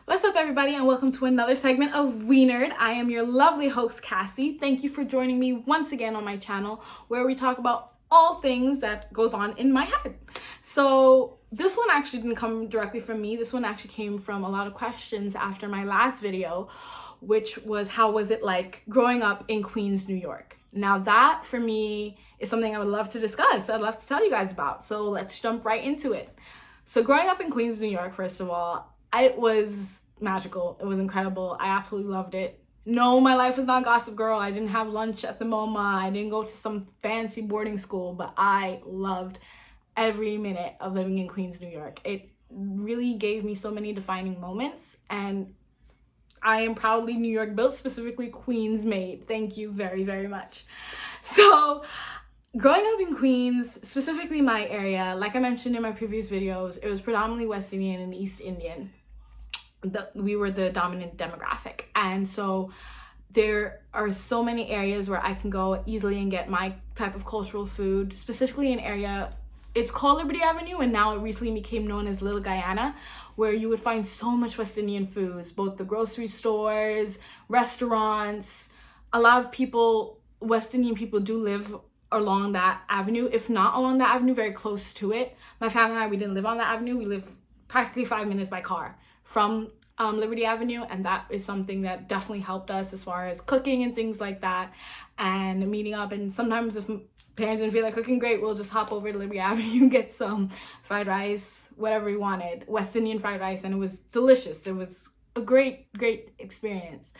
What's up, everybody, and welcome to another segment of We Nerd. I am your lovely host, Cassie. Thank you for joining me once again on my channel, where we talk about all things that goes on in my head. So this one actually didn't come directly from me. This one actually came from a lot of questions after my last video, which was how was it like growing up in Queens, New York? Now that for me is something I would love to discuss. I'd love to tell you guys about. So let's jump right into it. So growing up in Queens, New York, first of all, it was magical. It was incredible. I absolutely loved it. No, my life was not Gossip Girl. I didn't have lunch at the MoMA. I didn't go to some fancy boarding school, but I loved every minute of living in Queens, New York. It really gave me so many defining moments, and I am proudly New York built, specifically Queens made. Thank you very, very much. So growing up in Queens, specifically my area, like I mentioned in my previous videos, it was predominantly West Indian and East Indian. We were the dominant demographic. And so there are so many areas where I can go easily and get my type of cultural food, specifically an area, it's called Liberty Avenue, and now it recently became known as Little Guyana, where you would find so much West Indian foods, both the grocery stores, restaurants. A lot of people, West Indian people, do live along that avenue, if not along that avenue, very close to it. My family and I, we didn't live on that avenue. We live practically 5 minutes by car from Liberty Avenue, and that is something that definitely helped us as far as cooking and things like that, and meeting up. And sometimes if parents didn't feel like cooking, great, we'll just hop over to Liberty Avenue, get some fried rice, whatever we wanted, West Indian fried rice, and it was delicious. It was a great experience.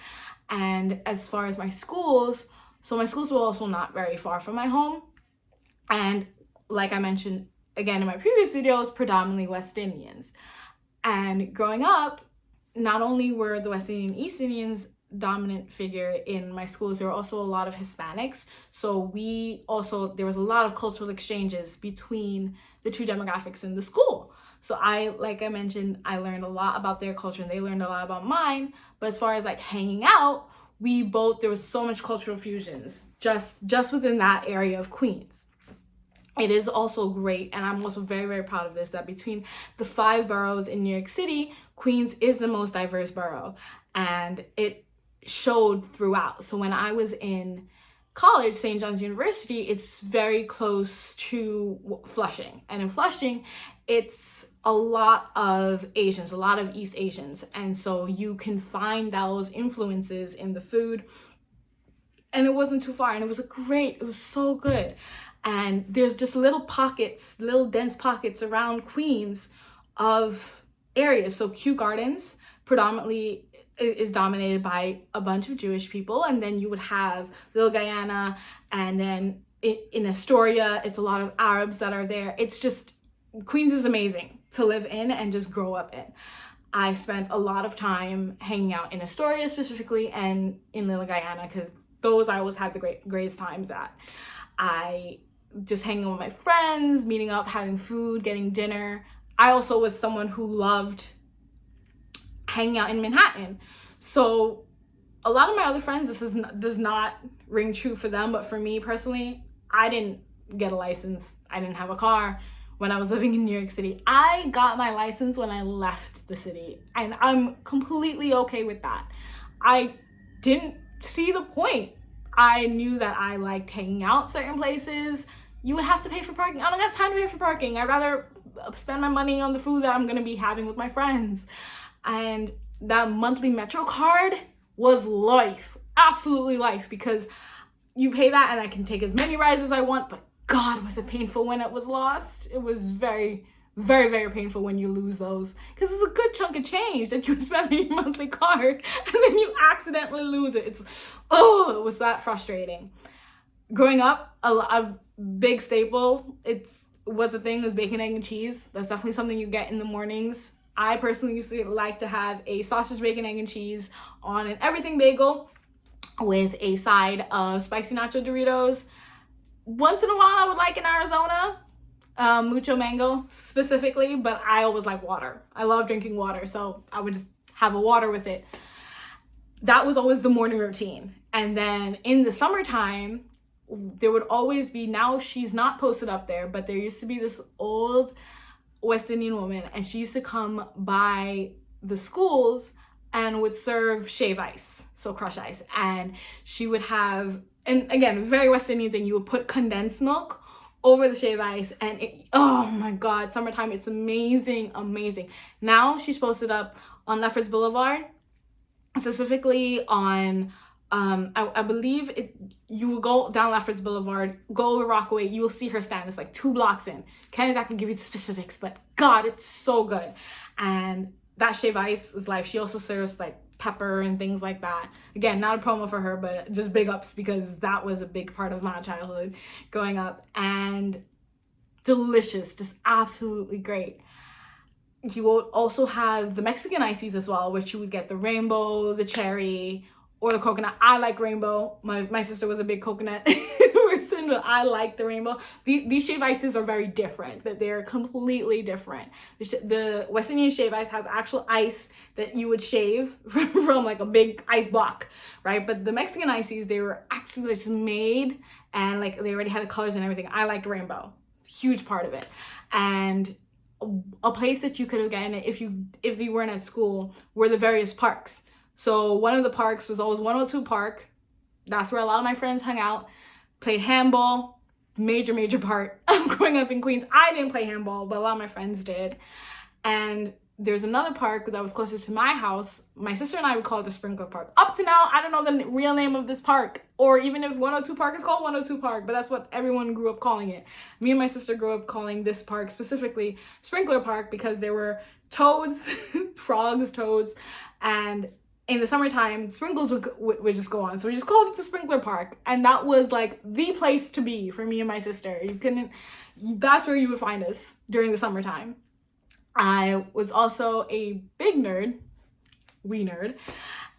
And as far as my schools, so my schools were also not very far from my home, and like I mentioned again in my previous videos, predominantly West Indians. And growing up, not only were the West Indian and East Indians dominant figure in my schools, there were also a lot of Hispanics. So there was a lot of cultural exchanges between the two demographics in the school. So like I mentioned, I learned a lot about their culture and they learned a lot about mine. But as far as like hanging out, there was so much cultural fusions just within that area of Queens. It is also great, and I'm also very, very proud of this, that between the 5 boroughs in New York City, Queens is the most diverse borough, and it showed throughout. So when I was in college, St. John's University, it's very close to Flushing, and in Flushing, it's a lot of Asians, a lot of East Asians, and so you can find those influences in the food, and it wasn't too far, and it was so good. And there's just little dense pockets around Queens of areas. So Kew Gardens predominantly is dominated by a bunch of Jewish people. And then you would have Little Guyana. And then in Astoria, it's a lot of Arabs that are there. It's just, Queens is amazing to live in and just grow up in. I spent a lot of time hanging out in Astoria specifically and in Little Guyana, because those I always had the greatest times at. I just hanging with my friends, meeting up, having food, getting dinner. I also was someone who loved hanging out in Manhattan. So a lot of my other friends, does not ring true for them, but for me personally, I didn't get a license. I didn't have a car when I was living in New York City. I got my license when I left the city, and I'm completely okay with that. I didn't see the point. I knew that I liked hanging out certain places. You would have to pay for parking. I don't got time to pay for parking. I'd rather spend my money on the food that I'm going to be having with my friends. And that monthly Metro card was life. Absolutely life. Because you pay that and I can take as many rides as I want. But God, was it painful when it was lost. It was very, very, very painful when you lose those. Because it's a good chunk of change that you spend on your monthly card. And then you accidentally lose it. It was that frustrating. Growing up, a big staple, was bacon, egg, and cheese. That's definitely something you get in the mornings. I personally used to like to have a sausage, bacon, egg, and cheese on an everything bagel with a side of spicy nacho Doritos. Once in a while, I would like in Arizona, mucho mango specifically, but I always like water. I love drinking water, so I would just have a water with it. That was always the morning routine. And then in the summertime, there would always be, now she's not posted up there, but there used to be this old West Indian woman, and she used to come by the schools and would serve shave ice, so crushed ice. And she would have, and again, very West Indian thing, you would put condensed milk over the shave ice, and oh my God, summertime, it's amazing, amazing. Now she's posted up on Lefferts Boulevard, specifically on, I believe you will go down Lefferts Boulevard, go over Rockaway, you will see her stand. It's like 2 blocks in. Can't exactly give you the specifics, but God, it's so good. And that shave ice is life. She also serves like pepper and things like that. Again, not a promo for her, but just big ups, because that was a big part of my childhood growing up. And delicious, just absolutely great. You will also have the Mexican ices as well, which you would get the rainbow, the cherry, or the coconut. I like rainbow. My sister was a big coconut person, but I like the rainbow. These shave ices are very different, that they're completely different. The West Indian shave ice has actual ice that you would shave from like a big ice block, right? But the Mexican ices, they were actually just made, and like they already had the colors and everything. I liked rainbow. Huge part of it. And a place that you could have gotten it if you weren't at school were the various parks. So one of the parks was always 102 Park. That's where a lot of my friends hung out, played handball, major part of growing up in Queens. I didn't play handball, but a lot of my friends did. And there's another park that was closer to my house. My sister and I would call it the Sprinkler Park. Up to now, I don't know the real name of this park, or even if 102 Park is called 102 Park, but that's what everyone grew up calling it. Me and my sister grew up calling this park specifically Sprinkler Park, because there were toads, frogs, toads, and in the summertime, sprinkles would just go on. So we just called it the Sprinkler Park. And that was like the place to be for me and my sister. That's where you would find us during the summertime. I was also a big nerd, wee nerd.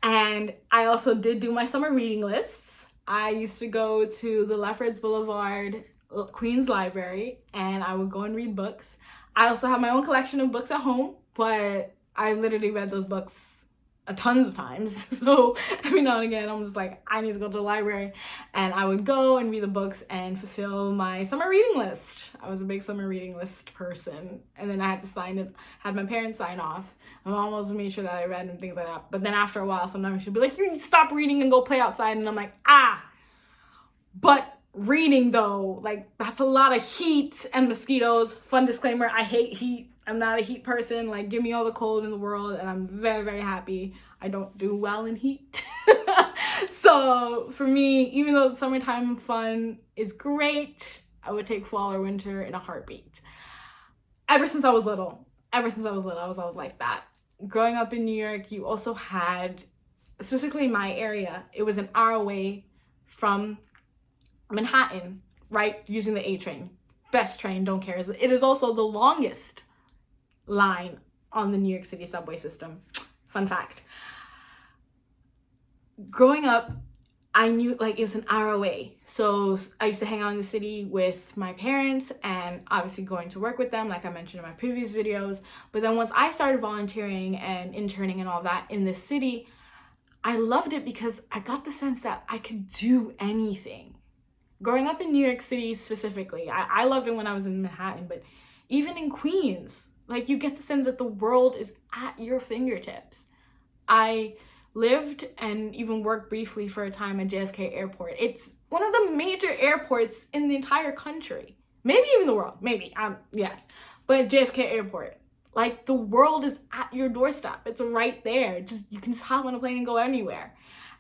And I also did do my summer reading lists. I used to go to the Lefferts Boulevard Queens Library, and I would go and read books. I also have my own collection of books at home, but I literally read those books tons of times. So every now and again, I'm just like, I need to go to the library, and I would go and read the books and fulfill my summer reading list. I was a big summer reading list person, and then I had to sign it, had my parents sign off. My mom always made sure that I read and things like that. But then after a while, sometimes she'd be like, you need to stop reading and go play outside. And I'm like, but reading though, like that's a lot of heat and mosquitoes. Fun disclaimer, I hate heat. I'm not a heat person. Like, give me all the cold in the world, and I'm very, very happy. I don't do well in heat. So for me, even though the summertime fun is great, I would take fall or winter in a heartbeat. Ever since I was little, I was always like that. Growing up in New York, you also had, specifically in my area, it was an hour away from Manhattan, right? Using the A train. Best train, don't care. It is also the longest line on the New York City subway system. Fun fact. Growing up, I knew like it was an hour away. So I used to hang out in the city with my parents, and obviously going to work with them, like I mentioned in my previous videos. But then once I started volunteering and interning and all that in this city, I loved it because I got the sense that I could do anything. Growing up in New York City specifically, I loved it when I was in Manhattan, but even in Queens, like you get the sense that the world is at your fingertips. I lived and even worked briefly for a time at JFK Airport. It's one of the major airports in the entire country. Maybe even the world, maybe, yes. But JFK Airport, like the world is at your doorstep. It's right there. You can just hop on a plane and go anywhere.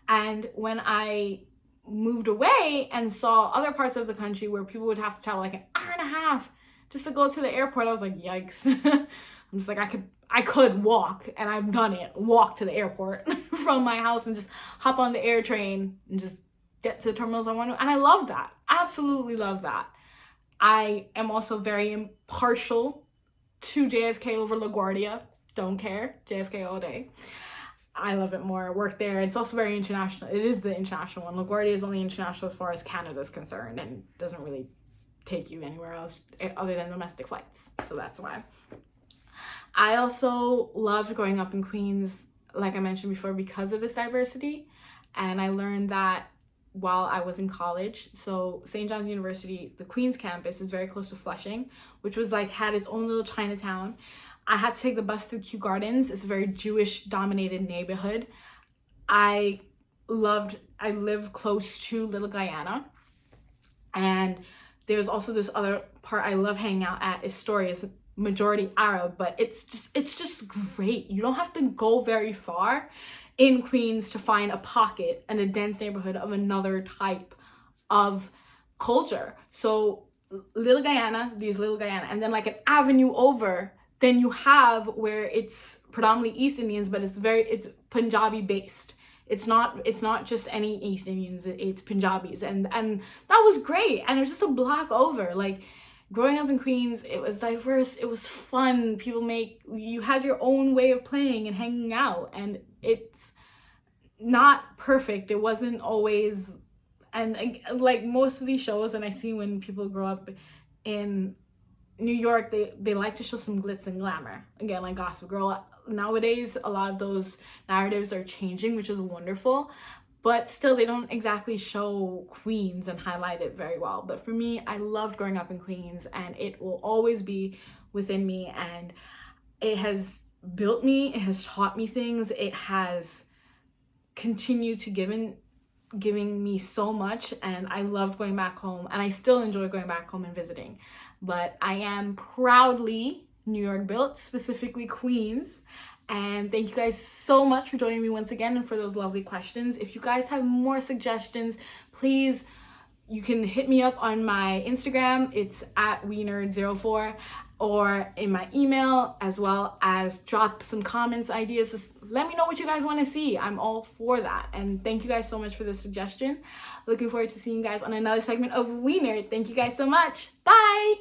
And when I moved away and saw other parts of the country where people would have to travel like an hour and a half just to go to the airport, I was like, yikes. I'm just like, I could walk, and I've done it, walk to the airport from my house and just hop on the air train and just get to the terminals I want to. And I love that. Absolutely love that. I am also very impartial to JFK over LaGuardia. Don't care. JFK all day. I love it more. I work there. It's also very international. It is the international one. LaGuardia is only international as far as Canada is concerned, and doesn't really take you anywhere else other than domestic flights. So that's why. I also loved growing up in Queens, like I mentioned before, because of its diversity. And I learned that while I was in college. So St. John's University, the Queens campus is very close to Flushing, which was like, had its own little Chinatown. I had to take the bus through Kew Gardens. It's a very Jewish dominated neighborhood. I live close to Little Guyana, and there's also this other part I love hanging out at. Astoria is majority Arab, but it's just great. You don't have to go very far in Queens to find a pocket and a dense neighborhood of another type of culture. So Little Guyana, and then like an avenue over, then you have where it's predominantly East Indians, but it's Punjabi based. It's not just any East Indians, it's Punjabis, and that was great. And it was just a block over. Like, growing up in Queens, it was diverse, it was fun. You had your own way of playing and hanging out, and it's not perfect. It wasn't always, and like most of these shows, and I see when people grow up in New York, they like to show some glitz and glamour. Again, like Gossip Girl. Nowadays, a lot of those narratives are changing, which is wonderful, but still they don't exactly show Queens and highlight it very well. But for me, I loved growing up in Queens, and it will always be within me, and it has built me, it has taught me things, it has continued to giving me so much, and I loved going back home, and I still enjoy going back home and visiting. But I am proudly New York built, specifically Queens. And thank you guys so much for joining me once again and for those lovely questions. If you guys have more suggestions, please, you can hit me up on my Instagram. It's at WeNerd04, or in my email, as well as drop some comments, ideas. Just let me know what you guys want to see. I'm all for that. And thank you guys so much for the suggestion. Looking forward to seeing you guys on another segment of We Nerd. Thank you guys so much. Bye.